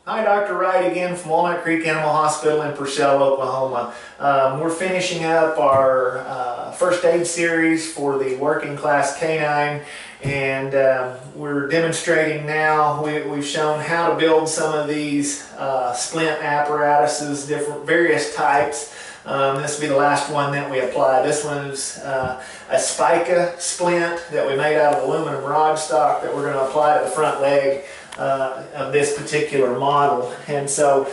Hi, Dr. Wright again from Walnut Creek Animal Hospital in Purcell, Oklahoma. We're finishing up our first aid series for the working class canine, and we're demonstrating now. We've shown how to build some of these splint apparatuses, various types. This will be the last one that we apply. This one is a Spica splint that we made out of aluminum rod stock that we're going to apply to the front leg of this particular model. And so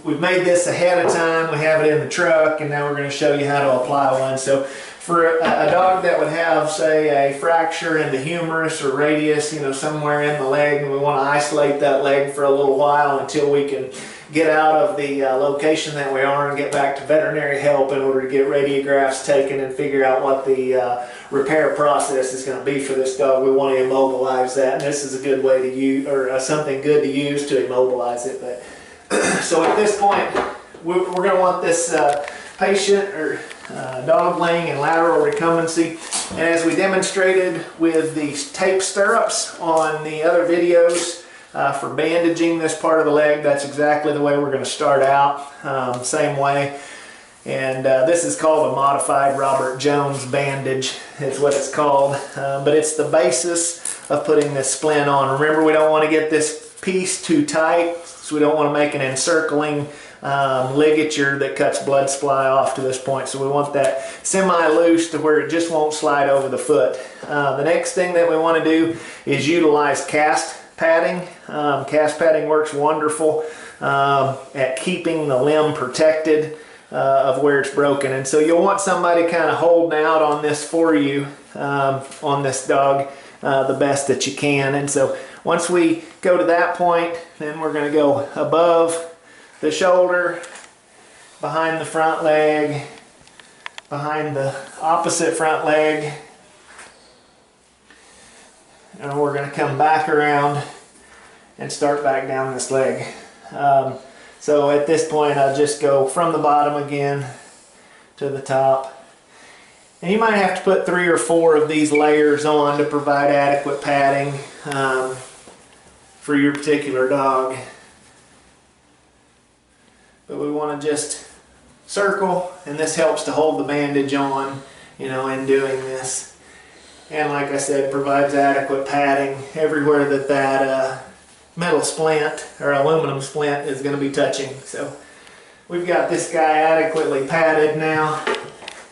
we've made this ahead of time. We have it in the truck, and now we're going to show you how to apply one. So for a dog that would have, say, a fracture in the humerus or radius, somewhere in the leg, and we want to isolate that leg for a little while until we can get out of the location that we are and get back to veterinary help in order to get radiographs taken and figure out what the repair process is going to be for this dog. We want to immobilize that, and this is a good way to use, or something good to use to immobilize it. But so at this point, we're going to want this patient or dog laying in lateral recumbency, and as we demonstrated with the tape stirrups on the other videos, for bandaging this part of the leg, that's exactly the way we're going to start out, same way. And this is called a modified Robert Jones bandage, is what it's called, but it's the basis of putting this splint on. Remember, we don't want to get this piece too tight, so we don't want to make an encircling ligature that cuts blood supply off to this point. So we want that semi-loose to where it just won't slide over the foot. The next thing that we want to do is utilize cast padding. Cast padding works wonderful at keeping the limb protected of where it's broken. And so you'll want somebody kind of holding out on this for you, on this dog, the best that you can. And so once we go to that point, then we're going to go above the shoulder, behind the front leg, behind the opposite front leg, and we're going to come back around and start back down this leg. So at this point, I'll just go from the bottom again to the top. And you might have to put 3 or 4 of these layers on to provide adequate padding for your particular dog. But we want to just circle, and this helps to hold the bandage on, in doing this. And like I said, provides adequate padding everywhere that metal splint or aluminum splint is going to be touching. So we've got this guy adequately padded now.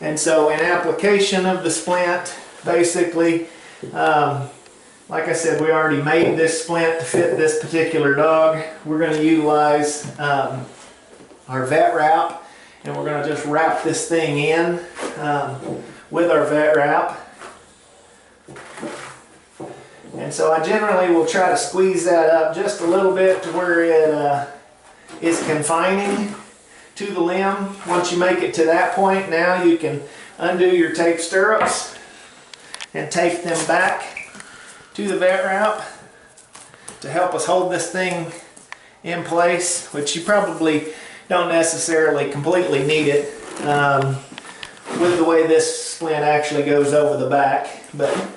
And so in application of the splint, basically, like I said, we already made this splint to fit this particular dog. We're going to utilize our vet wrap, and we're going to just wrap this thing in with our vet wrap. And so I generally will try to squeeze that up just a little bit to where it is confining to the limb. Once you make it to that point, now you can undo your tape stirrups and tape them back to the vet wrap to help us hold this thing in place, which you probably don't necessarily completely need it with the way this splint actually goes over the back. But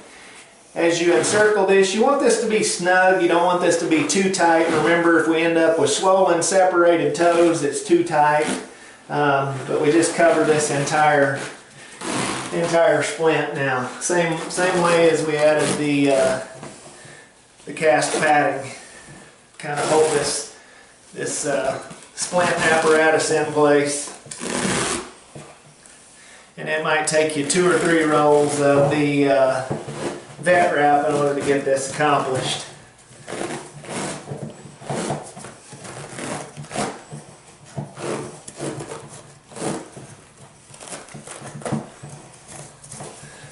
as you encircle this, you want this to be snug. You don't want this to be too tight. Remember, if we end up with swollen, separated toes, it's too tight. But we just cover this entire splint now. Same way as we added the cast padding. Kind of hold this splint apparatus in place. And it might take you 2 or 3 rolls of the vet wrap in order to get this accomplished.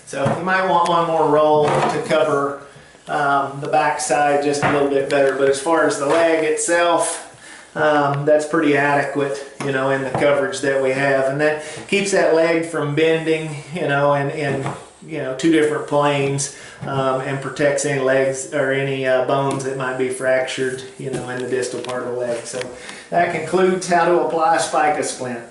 So you might want one more roll to cover the back side just a little bit better, but as far as the leg itself, that's pretty adequate, in the coverage that we have, and that keeps that leg from bending, in 2 different planes, and protects any legs or any bones that might be fractured, in the distal part of the leg. So that concludes how to apply a Spica splint.